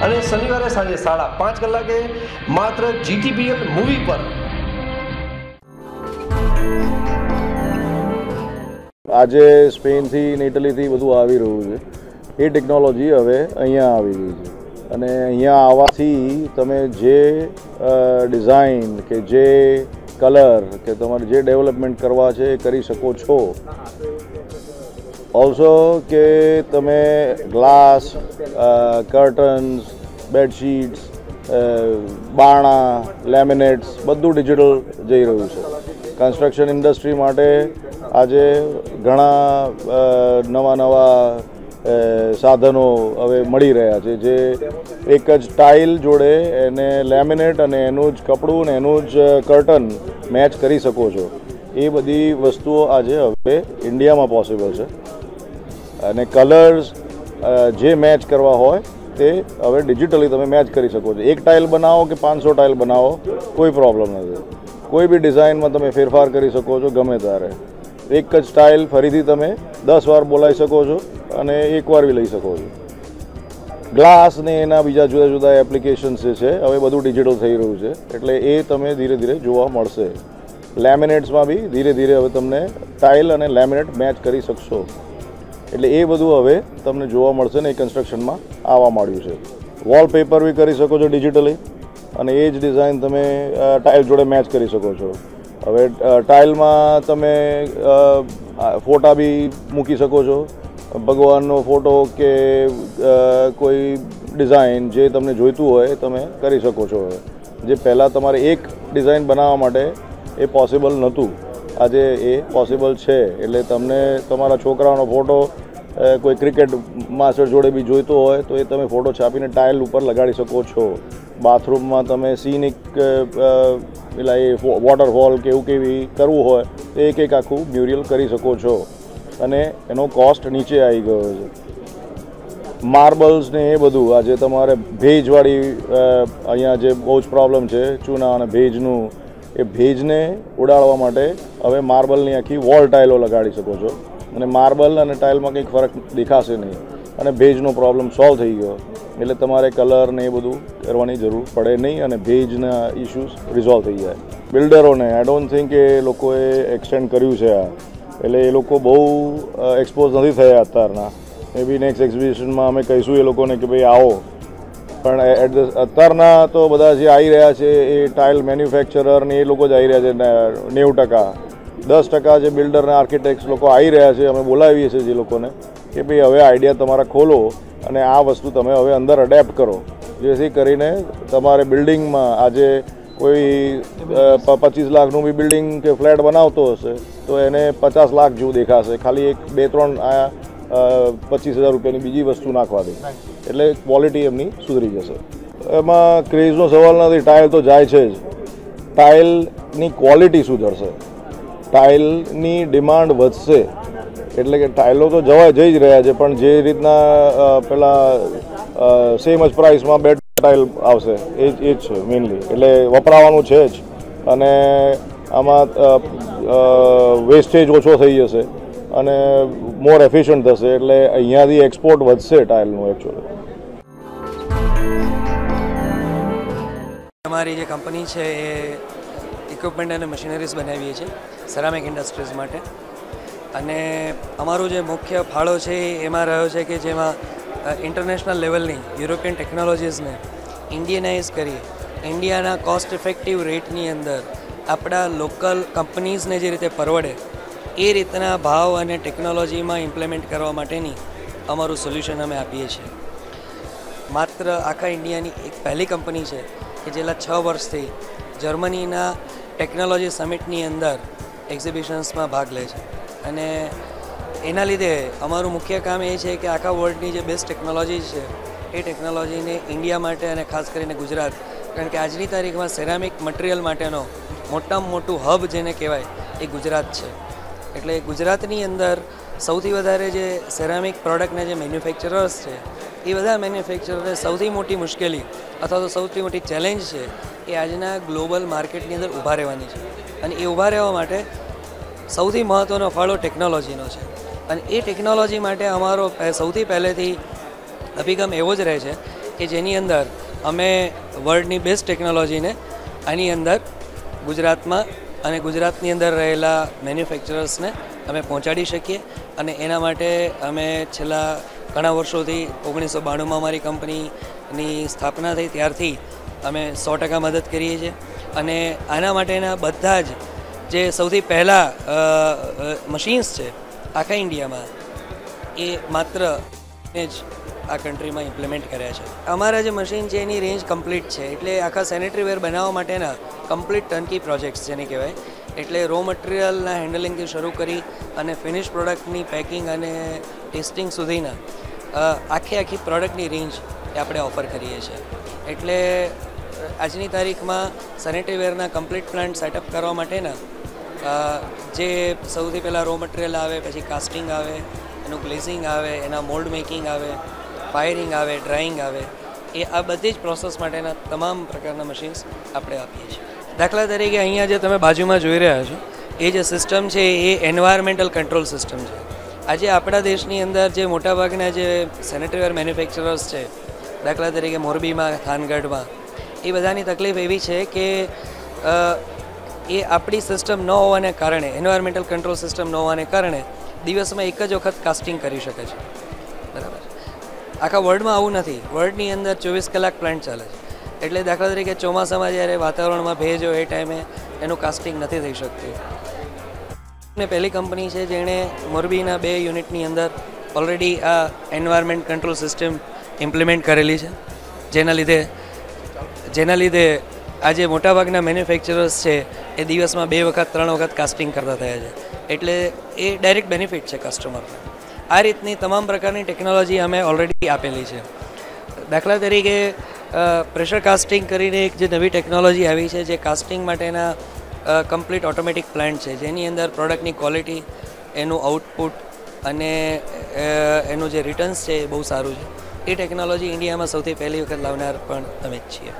અને શનિવારે સાંજે 5:30 કલાકે માત્ર GTPL મૂવી પર। આજે સ્પેનથી અને ઇટલીથી બધું આવી રહ્યું છે, એ ટેકનોલોજી હવે અહીંયા આવી ગઈ છે અને અહીંયા આવવાથી તમે જે ડિઝાઇન કે જે કલર કે તમારે જે ડેવલપમેન્ટ કરવા છે એ કરી શકો છો। ઓલ્સો કે તમે ગ્લાસ, કર્ટન્સ, બેડશીટ્સ, બારણા, લેમિનેટ્સ બધું ડિજિટલ જઈ રહ્યું છે। કન્સ્ટ્રક્શન ઇન્ડસ્ટ્રી માટે આજે ઘણા નવા સાધનો હવે મળી રહ્યા છે જે એક જ ટાઇલ જોડે એને લેમિનેટ અને એનું જ કપડું ને એનું જ કર્ટન મેચ કરી શકો છો। એ બધી વસ્તુઓ આજે હવે ઇન્ડિયામાં પોસિબલ છે અને કલર્સ જે મેચ કરવા હોય તે હવે ડિજિટલી તમે મેચ કરી શકો છો। એક ટાઇલ બનાવો કે 500 ટાઇલ બનાવો કોઈ પ્રોબ્લેમ નથી, કોઈ બી ડિઝાઇનમાં તમે ફેરફાર કરી શકો છો ગમે ત્યારે। એક જ સ્ટાઇલ ફરીથી તમે 10 વાર બોલાવી શકો છો અને એકવાર બી લઈ શકો છો। ગ્લાસ ને એના બીજા જુદા જુદા એપ્લિકેશન્સ જે છે હવે બધું ડિજિટલ થઈ રહ્યું છે એટલે એ તમે ધીરે ધીરે જોવા મળશે। લેમિનેટ્સમાં બી ધીરે ધીરે હવે તમને ટાઇલ અને લેમિનેટ મેચ કરી શકશો એટલે એ બધું હવે તમને જોવા મળશે ને એ કન્સ્ટ્રક્શનમાં આવવા માંડ્યું છે। વોલપેપર બી કરી શકો છો ડિજિટલી અને એ જ ડિઝાઇન તમે ટાઇલ જોડે મેચ કરી શકો છો। હવે ટાઇલમાં તમે ફોટા બી મૂકી શકો છો, ભગવાનનો ફોટો કે કોઈ ડિઝાઇન જે તમને જોઈતું હોય તમે કરી શકો છો। હવે જે પહેલાં તમારે એક ડિઝાઇન બનાવવા માટે એ પોસિબલ નહોતું, આજે એ પોસિબલ છે એટલે તમને તમારા છોકરાઓનો ફોટો કોઈ ક્રિકેટ માસ્ટર જોડે બી જોઈતો હોય તો એ તમે ફોટો છાપીને ટાઇલ ઉપર લગાડી શકો છો। બાથરૂમમાં તમે સીનિક પેલા એ વોટરફોલ કે એવું કેવી કરવું હોય તો એક આખું મ્યુરિયલ કરી શકો છો અને એનો કોસ્ટ નીચે આવી ગયો છે। માર્બલ્સ ને એ બધું આજે તમારે ભેજવાળી અહીંયા જે બહુ જ પ્રોબ્લેમ છે ચૂના અને ભેજનું, એ ભેજને ઉડાડવા માટે હવે માર્બલની આખી વોલ ટાઇલો લગાડી શકો છો અને માર્બલ અને ટાઇલમાં કંઈક ફરક દેખાશે નહીં અને ભેજનો પ્રોબ્લેમ સોલ્વ થઈ ગયો એટલે તમારે કલર ને એ બધું કરવાની જરૂર પડે નહીં અને ભેજના ઇશ્યુઝ રિઝોલ્વ થઈ જાય। બિલ્ડરોને આઈ ડોન્ટ થિંક એ લોકોએ એક્સટેન્ડ કર્યું છે આ એટલે એ લોકો બહુ એક્સપોઝ નથી થયા અત્યારના। મે બી નેક્સ્ટ એક્ઝિબિશનમાં અમે કહીશું એ લોકોને કે ભાઈ આવો, પણ અત્યારના તો બધા જે આવી રહ્યા છે એ ટાઇલ મેન્યુફેક્ચરર ને એ લોકો જ આવી રહ્યા છે 90%। 10% જે બિલ્ડર અને આર્કિટેક્ટ્સ લોકો આવી રહ્યા છે અમે બોલાવીએ છીએ જે લોકોને કે ભાઈ હવે આઈડિયા તમારા ખોલો અને આ વસ્તુ તમે હવે અંદર અડેપ્ટ કરો જેથી કરીને તમારે બિલ્ડિંગમાં આજે કોઈ 25 લાખનું બી બિલ્ડિંગ કે ફ્લેટ બનાવતો હશે તો એને 50 લાખ જેવું દેખાશે ખાલી 2-3 આ 25,000 રૂપિયાની બીજી વસ્તુ નાખવાથી એટલે ક્વોલિટી એમની સુધરી જશે। એમાં ક્રેઝનો સવાલ નથી, ટાઇલ તો જાય છે જ, ટાઇલની ક્વોલિટી સુધરશે, ટાઇલની ડિમાન્ડ વધશે એટલે કે ટાઇલો તો જઈ જ રહ્યા છે પણ જે રીતના પેલા સેમ જ પ્રાઇસમાં બેડ ટાઇલ આવશે એ જ છે મેઇનલી એટલે વપરાવાનું છે જ અને આમાં વેસ્ટેજ ઓછો થઈ જશે અને મોર એફિશિયન્ટ થશે એટલે અહીંયાથી એક્સપોર્ટ વધશે ટાઇલનું એકચ્યુઅલી। અમારી જે કંપની છે એ ઇક્વિપમેન્ટ અને મશીનરીઝ બનાવીએ છીએ સેરામિક ઇન્ડસ્ટ્રીઝ માટે અને અમારો જે મુખ્ય ફાળો છે એમાં રહ્યો છે કે જેમાં ઇન્ટરનેશનલ લેવલની યુરોપિયન ટેકનોલોજીસને ઇન્ડિયનાઇઝ કરી ઇન્ડિયાના કોસ્ટ ઇફેક્ટિવ રેટની અંદર આપણા લોકલ કંપનીઝને જે રીતે પરવડે એ રીતના ભાવ અને ટેકનોલોજીમાં ઇમ્પ્લિમેન્ટ કરવા માટેની અમારું સોલ્યુશન અમે આપીએ છીએ। માત્ર આખા ઇન્ડિયાની એક પહેલી કંપની છે કે છેલ્લા 6 વર્ષથી જર્મનીના ટેકનોલોજી સમિટની અંદર એક્ઝિબિશન્સમાં ભાગ લે છે અને એના લીધે અમારું મુખ્ય કામ એ છે કે આખા વર્લ્ડની જે બેસ્ટ ટેકનોલોજી છે એ ટેકનોલોજીને ઇન્ડિયા માટે અને ખાસ કરીને ગુજરાત, કારણ કે આજની તારીખમાં સેરામિક મટીરિયલ માટેનો મોટામાં મોટું હબ જેને કહેવાય એ ગુજરાત છે એટલે ગુજરાતની અંદર સૌથી વધારે જે સેરામિક પ્રોડક્ટના જે મેન્યુફેક્ચરર્સ છે એ બધા મેન્યુફેક્ચરરને સૌથી મોટી મુશ્કેલી અથવા તો સૌથી મોટી ચેલેન્જ છે એ આજના ગ્લોબલ માર્કેટની અંદર ઊભા રહેવાની છે અને એ ઊભા રહેવા માટે સૌથી મહત્ત્વનો ફાળો ટેકનોલોજીનો છે અને એ ટેકનોલોજી માટે અમારો સૌથી પહેલેથી અભિગમ એવો જ રહે છે કે જેની અંદર અમે વર્લ્ડની બેસ્ટ ટેકનોલોજીને આની અંદર ગુજરાતમાં અને ગુજરાતની અંદર રહેલા મેન્યુફેક્ચરર્સને અમે પહોંચાડી શકીએ. અને એના માટે અમે છેલ્લા ઘણા વર્ષોથી 1992માં અમારી કંપનીની સ્થાપના થઈ ત્યારથી અમે 100% મદદ કરીએ છીએ. અને આના માટેના બધા જ જે સૌથી પહેલાં મશીન્સ છે આખા ઇન્ડિયામાં એ માત્ર જ આ કન્ટ્રીમાં ઇમ્પ્લિમેન્ટ કર્યા છે. અમારા જે મશીન છે એની રેન્જ કમ્પ્લીટ છે, એટલે આખા સેનેટરી વેર બનાવવા માટેના કમ્પ્લીટ ટર્નકી પ્રોજેક્ટ્સ જેને કહેવાય. એટલે રો મટીરિયલના હેન્ડલિંગથી શરૂ કરી અને ફિનિશ પ્રોડક્ટની પેકિંગ અને ટેસ્ટિંગ સુધીના આખી પ્રોડક્ટની રેન્જ એ આપણે ઓફર કરીએ છીએ. એટલે આજની તારીખમાં સેનેટરી વેરના કમ્પ્લીટ પ્લાન્ટ સેટઅપ કરવા માટેના જે સૌથી પહેલાં રો મટીરિયલ આવે, પછી કાસ્ટિંગ આવે, એનું ગ્લેઝિંગ આવે, એના મોલ્ડ મેકિંગ આવે, ફાયરિંગ આવે, ડ્રાઇંગ આવે, એ આ બધી જ પ્રોસેસ માટેના તમામ પ્રકારના મશીન્સ આપણે આપીએ છીએ. દાખલા તરીકે અહીંયા જે તમે બાજુમાં જોઈ રહ્યા છો એ જે સિસ્ટમ છે એ એન્વાયરમેન્ટલ કંટ્રોલ સિસ્ટમ છે. આજે આપણા દેશની અંદર જે મોટાભાગના જે સેનેટરી વેર મેન્યુફેક્ચરર્સ છે, દાખલા તરીકે મોરબીમાં, થાનગઢમાં, એ બધાની તકલીફ એવી છે કે એ આપણી સિસ્ટમ ન હોવાને કારણે, એન્વાયરમેન્ટલ કંટ્રોલ સિસ્ટમ ન હોવાને કારણે દિવસમાં એક જ વખત કાસ્ટિંગ કરી શકે છે. બરાબર. આખા વર્લ્ડમાં આવું નથી. વર્લ્ડની અંદર 24 કલાક પ્લાન્ટ ચાલે છે. એટલે દાખલા તરીકે ચોમાસામાં જ્યારે વાતાવરણમાં ભેજ હોય એ ટાઈમે એનું કાસ્ટિંગ નથી થઈ શકતું. ને પહેલી કંપની છે જેણે મોરબીના 2 યુનિટની અંદર ઓલરેડી આ એન્વાયરમેન્ટ કંટ્રોલ સિસ્ટમ ઇમ્પ્લિમેન્ટ કરેલી છે, જેના લીધે આજે મોટાભાગના મેન્યુફેક્ચરર્સ છે એ દિવસમાં 2 વખત 3 વખત કાસ્ટિંગ કરતા થયા છે. એટલે એ ડાયરેક્ટ બેનિફિટ છે કસ્ટમરને. આ રીતની તમામ પ્રકારની ટેકનોલોજી અમે ઓલરેડી આપેલી છે. દાખલા તરીકે પ્રેશર કાસ્ટિંગ કરીને એક જે નવી ટેકનોલોજી આવી છે, જે કાસ્ટિંગ માટેના કમ્પ્લીટ ઓટોમેટિક પ્લાન્ટ છે, જેની અંદર પ્રોડક્ટની ક્વોલિટી, એનું આઉટપુટ અને એનું જે રિટર્ન્સ છે એ બહુ સારું છે. એ ટેકનોલોજી ઇન્ડિયામાં સૌથી પહેલી વખત લાવનાર પણ અમે જ છીએ.